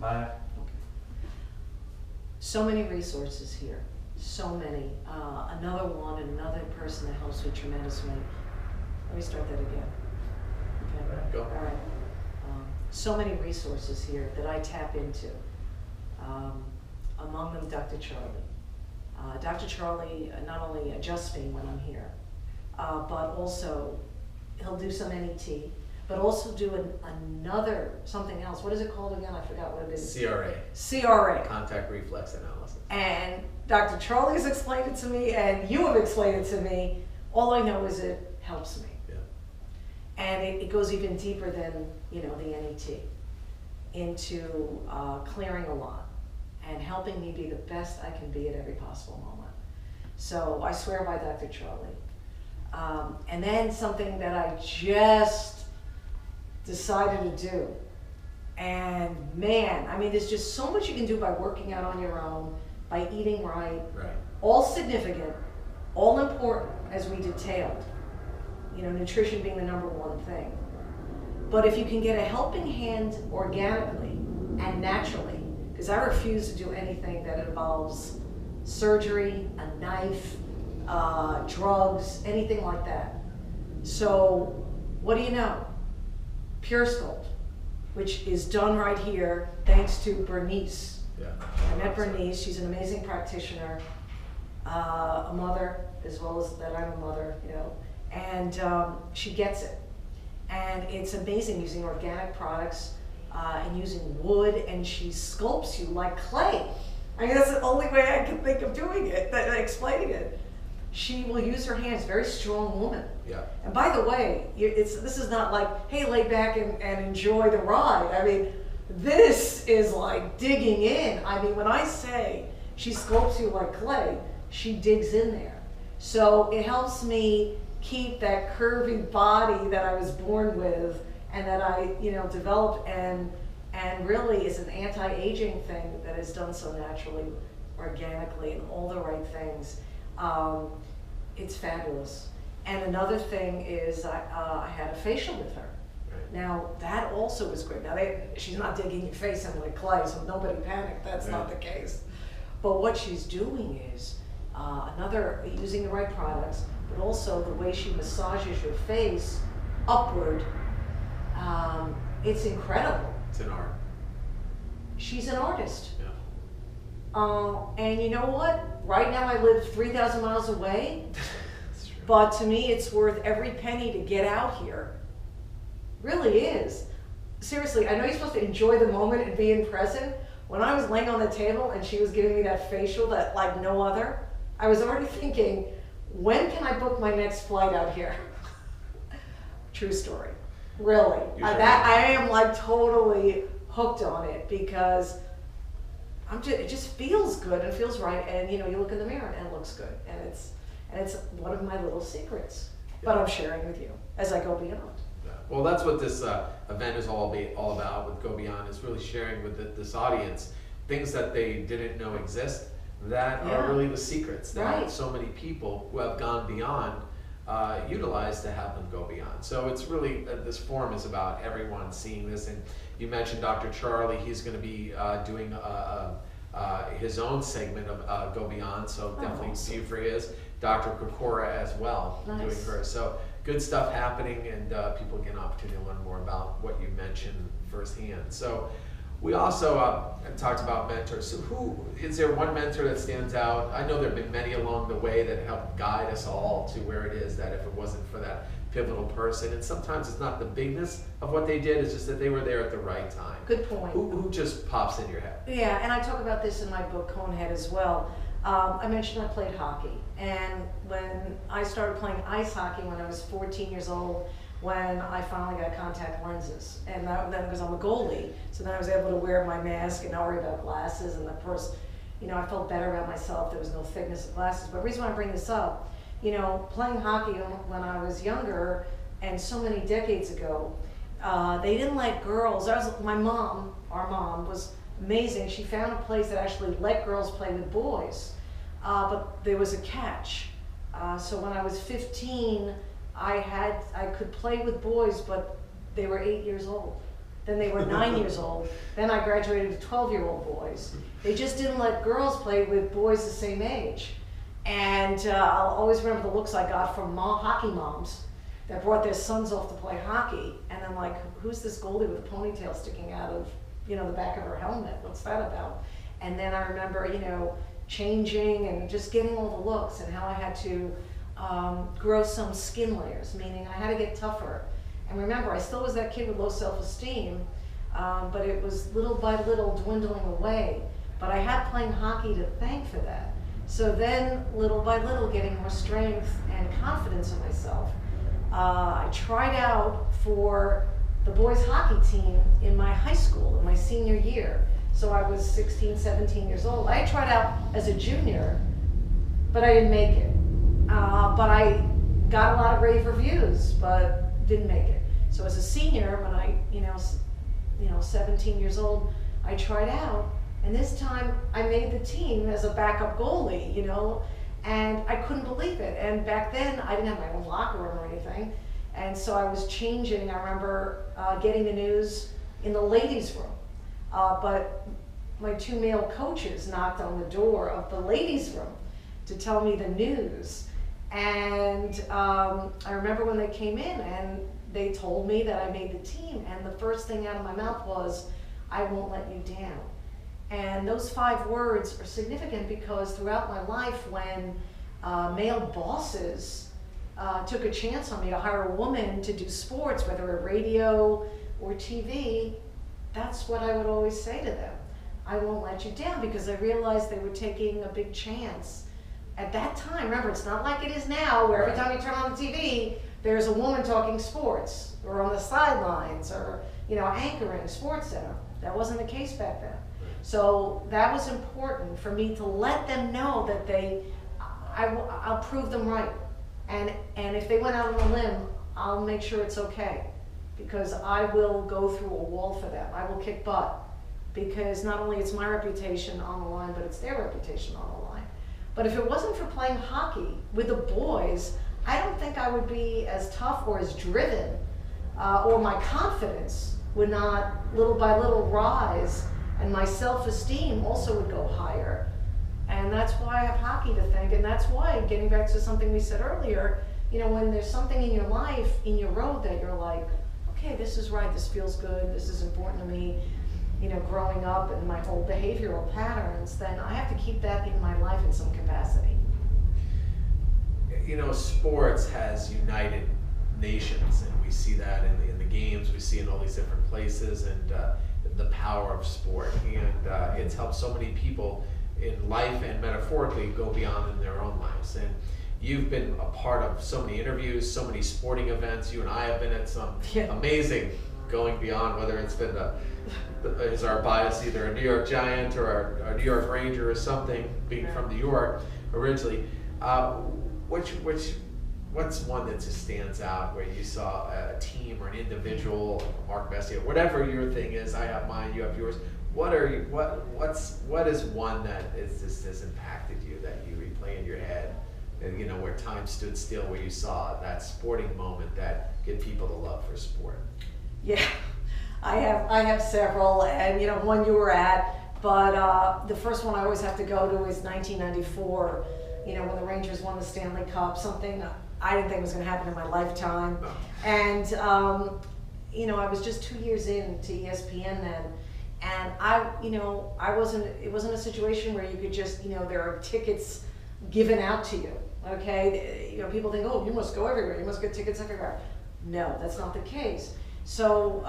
5. Okay. So many resources here, so many. Another person that helps me tremendously. Let me start that again. Okay. Go. All right. So many resources here that I tap into. Among them, Dr. Charlie. Dr. Charlie not only adjusts me when I'm here, but also he'll do some NET, but also do another, something else. What is it called again? I forgot what it is. CRA. CRA. Contact reflex analysis. And Dr. Charlie has explained it to me, and you have explained it to me. All I know is it helps me. Yeah. And it goes even deeper than, the NET, into clearing a lot and helping me be the best I can be at every possible moment. So I swear by Dr. Charlie. And then something that I just decided to do. And man, I mean, there's just so much you can do by working out on your own, by eating right. Right. All significant, all important, as we detailed. Nutrition being the number one thing. But if you can get a helping hand organically and naturally, because I refuse to do anything that involves surgery, a knife, drugs, anything like that. So what do you know? Pure Sculpt, which is done right here thanks to Bernice. Yeah. I met Bernice. She's an amazing practitioner, a mother, as well as that I'm a mother, and she gets it. And it's amazing using organic products and using wood, and she sculpts you like clay. I mean, that's the only way I can think of doing it, explaining it. She will use her hands, very strong woman. Yeah. And by the way, this is not like, hey, lay back and enjoy the ride. I mean, this is like digging in. I mean, when I say she sculpts you like clay, she digs in there. So it helps me keep that curvy body that I was born with and that I, developed, and really is an anti-aging thing that is done so naturally, organically, and all the right things. It's fabulous. And another thing is I had a facial with her. Right. Now, that also was great. Now, she's not digging your face in like clay, so nobody panic. That's not the case. But what she's doing is using the right products, but also the way she massages your face upward. It's incredible. It's an art. She's an artist. Yeah. And you know what? Right now I live 3,000 miles away, That's true. but to me it's worth every penny to get out here. Really is. Seriously, I know you're supposed to enjoy the moment and be in present. When I was laying on the table and she was giving me that facial that like no other, I was already thinking, when can I book my next flight out here? True story. Really. I am like totally hooked on it because it just feels good and feels right, and you look in the mirror and it looks good, and it's one of my little secrets. But I'm sharing with you as I go beyond. Yeah. Well, that's what this event is all about with Go Beyond, is really sharing with this audience things that they didn't know exist that are really the secrets that so many people who have gone beyond utilize to have them go beyond. So it's really, this forum is about everyone seeing this. And you mentioned Dr. Charlie. He's going to be doing his own segment of Go Beyond, so definitely see you for his. Dr. Kokora as well, doing hers. So good stuff happening, and people get an opportunity to learn more about what you mentioned firsthand. So we also talked about mentors. So who is there one mentor that stands out? I know there have been many along the way that helped guide us all to where it is, that if it wasn't for that pivotal person, and sometimes it's not the bigness of what they did, it's just that they were there at the right time. Good point. Who just pops in your head? Yeah, and I talk about this in my book, Conehead, as well. I mentioned I played hockey, and when I started playing ice hockey when I was 14 years old, when I finally got contact lenses, and then because I'm a goalie, so then I was able to wear my mask and not worry about glasses, and of course, I felt better about myself. There was no thickness of glasses. But the reason why I bring this up, playing hockey when I was younger, and so many decades ago, they didn't let girls. Our mom was amazing. She found a place that actually let girls play with boys, but there was a catch. So when I was 15, I could play with boys, but they were 8 years old. Then they were 9 years old. Then I graduated to 12-year-old boys. They just didn't let girls play with boys the same age. And I'll always remember the looks I got from hockey moms that brought their sons off to play hockey. And I'm like, who's this Goldie with a ponytail sticking out of, the back of her helmet? What's that about? And then I remember, changing and just getting all the looks, and how I had to grow some skin layers, meaning I had to get tougher. And remember, I still was that kid with low self-esteem, but it was little by little dwindling away. But I had playing hockey to thank for that. So then, little by little, getting more strength and confidence in myself, I tried out for the boys hockey team in my high school, in my senior year. So I was 16, 17 years old. I tried out as a junior, but I didn't make it. But I got a lot of rave reviews, but didn't make it. So as a senior, when I, 17 years old, I tried out, and this time I made the team as a backup goalie, and I couldn't believe it. And back then, I didn't have my own locker room or anything, and so I was changing. I remember getting the news in the ladies' room, but my two male coaches knocked on the door of the ladies' room to tell me the news. And I remember when they came in and they told me that I made the team, and the first thing out of my mouth was, "I won't let you down." And those 5 words are significant because throughout my life, when male bosses took a chance on me to hire a woman to do sports, whether at radio or TV, that's what I would always say to them. I won't let you down, because I realized they were taking a big chance. At that time, remember, it's not like it is now, where every time you turn on the TV, there's a woman talking sports, or on the sidelines, or anchoring Sports Center. That wasn't the case back then. So that was important for me to let them know that I'll prove them right. And if they went out on a limb, I'll make sure it's okay, because I will go through a wall for them. I will kick butt, because not only it's my reputation on the line, but it's their reputation on the line. But if it wasn't for playing hockey with the boys, I don't think I would be as tough or as driven, or my confidence would not little by little rise, and my self-esteem also would go higher. And that's why I have hockey to thank, and that's why, getting back to something we said earlier, when there's something in your life, in your road, that you're like, okay, this is right, this feels good, this is important to me, growing up and my whole behavioral patterns, then I have to keep that in my life in some capacity. Sports has united nations, and we see that in the games, we see in all these different places, and the power of sport. And it's helped so many people in life and metaphorically go beyond in their own lives. And you've been a part of so many interviews, so many sporting events. You and I have been at some amazing going beyond, whether it's been is our bias either a New York Giant or a New York Ranger or something, being from New York originally. What's one that just stands out where you saw a team or an individual, Mark Messier, whatever your thing is? I have mine, you have yours. What is one that has impacted you, that you replay in your head, and where time stood still, where you saw that sporting moment that get people to love for sport? Yeah, I have several, and one you were at, but the first one I always have to go to is 1994. When the Rangers won the Stanley Cup, something I didn't think was going to happen in my lifetime. No. And I was just 2 years into ESPN then, and it wasn't a situation where you could just, there are tickets given out to you. Okay, people think, oh, you must go everywhere, you must get tickets everywhere. No, that's not the case. So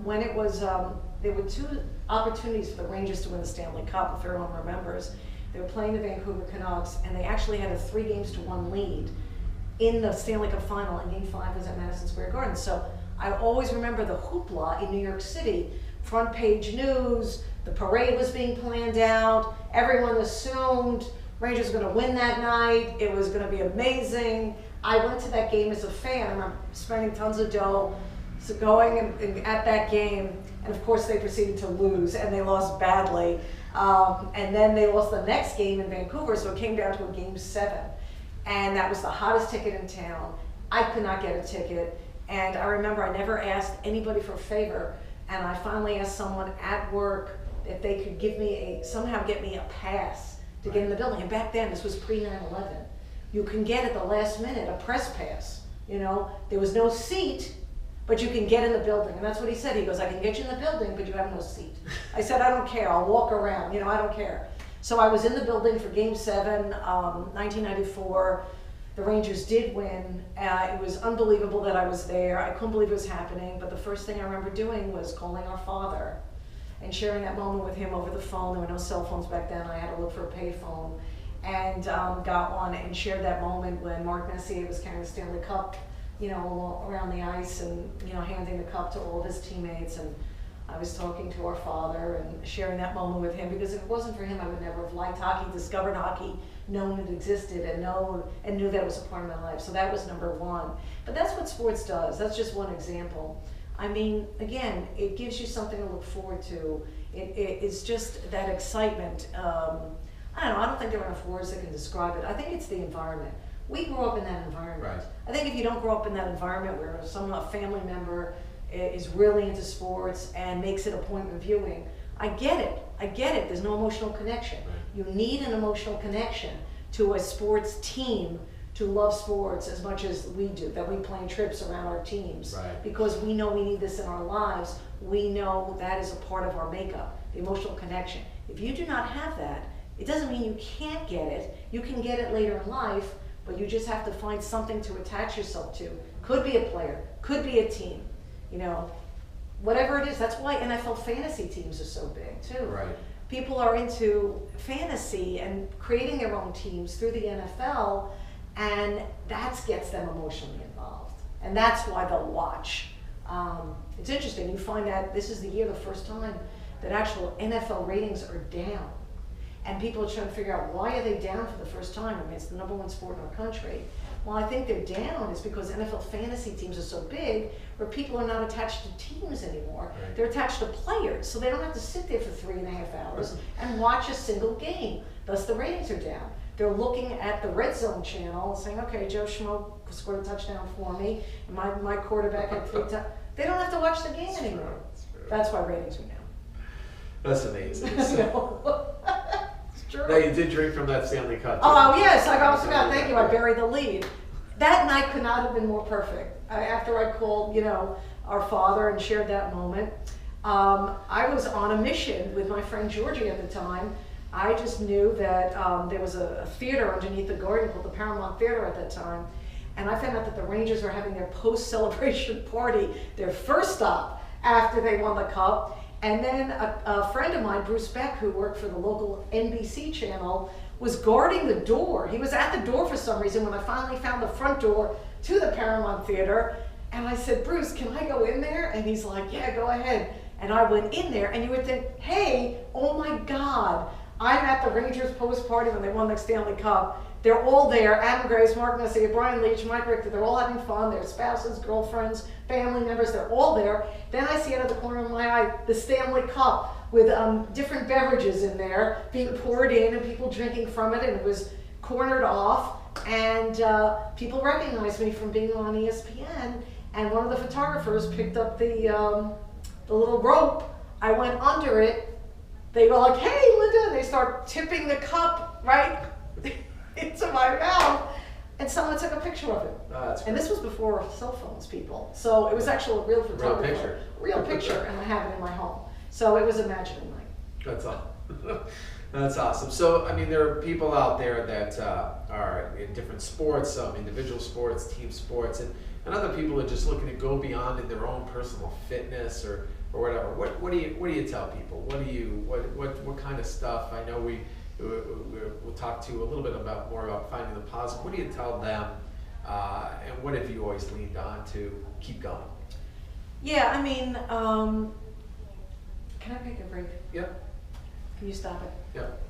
when it was, there were 2 opportunities for the Rangers to win the Stanley Cup, if everyone remembers. They were playing the Vancouver Canucks, and they actually had a 3-1 lead in the Stanley Cup final, and Game 5 was at Madison Square Garden. So I always remember the hoopla in New York City, front page news, the parade was being planned out, everyone assumed Rangers were going to win that night, it was going to be amazing. I went to that game as a fan. I remember spending tons of dough, so going and at that game, and of course they proceeded to lose, and they lost badly. And then they lost the next game in Vancouver, so it came down to a Game 7. And that was the hottest ticket in town. I could not get a ticket. And I remember I never asked anybody for a favor, And I finally asked someone at work if they could give me somehow get me a pass to get in the building. And back then, this was pre 9/11. You can get at the last minute a press pass. You know, there was no seat, but you can get in the building. And that's what he said. He goes, I can get you in the building, but you have no seat. I said, I don't care. I'll walk around. You know, I don't care. So I was in the building for Game 7, 1994. The Rangers did win. It was unbelievable that I was there. I couldn't believe it was happening. But the first thing I remember doing was calling our father and sharing that moment with him over the phone. There were no cell phones back then. I had to look for a payphone. And got on and shared that moment when Mark Messier was carrying the Stanley Cup, you know, around the ice and, you know, handing the cup to all of his teammates. And I was talking to our father and sharing that moment with him, because if it wasn't for him, I would never have liked hockey, discovered hockey, known it existed, and knew that it was a part of my life. So that was number one. But that's what sports does. That's just one example. I mean, again, it gives you something to look forward to. It's just that excitement. I don't know, I don't think there are enough words that can describe it. I think it's the environment. We grew up in that environment. Right. I think if you don't grow up in that environment where a family member is really into sports and makes it appointment viewing, I get it. There's no emotional connection. Right. You need an emotional connection to a sports team to love sports as much as we do, that we plan trips around our teams. Right. Because we know we need this in our lives. We know that is a part of our makeup, the emotional connection. If you do not have that, it doesn't mean you can't get it. You can get it later in life, but you just have to find something to attach yourself to. Could be a player, could be a team, you know, whatever it is. That's why NFL fantasy teams are so big too. Right. People are into fantasy and creating their own teams through the NFL, and that gets them emotionally involved. And that's why they'll watch. It's interesting, you find that this is the year, the first time that actual NFL ratings are down. And people are trying to figure out, why are they down for the first time? I mean, it's the #1 sport in our country. Well, I think they're down is because NFL fantasy teams are so big, where people are not attached to teams anymore. Right. They're attached to players, so they don't have to sit there for 3.5 hours and watch a single game. Thus, the ratings are down. They're looking at the Red Zone channel and saying, okay, Joe Schmo scored a touchdown for me, and my quarterback had 3 touchdowns. They don't have to watch the game anymore. That's why ratings are down. That's amazing. It's true. Now, you did drink from that Stanley Cup. Oh, yes, I almost forgot. Thank you. I buried the lead. That night could not have been more perfect. After I called, you know, our father and shared that moment, I was on a mission with my friend Georgie at the time. I just knew that there was a theater underneath the garden called the Paramount Theater at that time. And I found out that the Rangers were having their post-celebration party, their first stop after they won the cup. And then a friend of mine, Bruce Beck, who worked for the local NBC channel, was guarding the door. He was at the door for some reason when I finally found the front door to the Paramount Theater. And I said, Bruce, can I go in there? And he's like, yeah, go ahead. And I went in there, and you would think, hey, oh my God, I'm at the Rangers post party when they won the Stanley Cup. They're all there, Adam Grace, Mark Messier, Brian Leach, Mike Richter, they're all having fun, their spouses, girlfriends, family members, they're all there. Then I see out of the corner of my eye the Stanley Cup with different beverages in there being poured in and people drinking from it, and it was cornered off, and people recognized me from being on ESPN, and one of the photographers picked up the little rope. I went under it. They were like, hey, Linda, and they start tipping the cup right into my mouth, and someone took a picture of it. Oh, and this was before cell phones, people. So it was actually a real photographer. Real picture, and I have it in my home. So it was a magical night. That's awesome. That's awesome. So, I mean, there are people out there that are in different sports, some individual sports, team sports, and other people are just looking to go beyond in their own personal fitness or whatever. What do you tell people? What kind of stuff? I know we'll talk to you a little bit more about finding the positive. What do you tell them, and what have you always leaned on to keep going? Yeah, I mean, can I take a break? Yep. Can you stop it? Yep.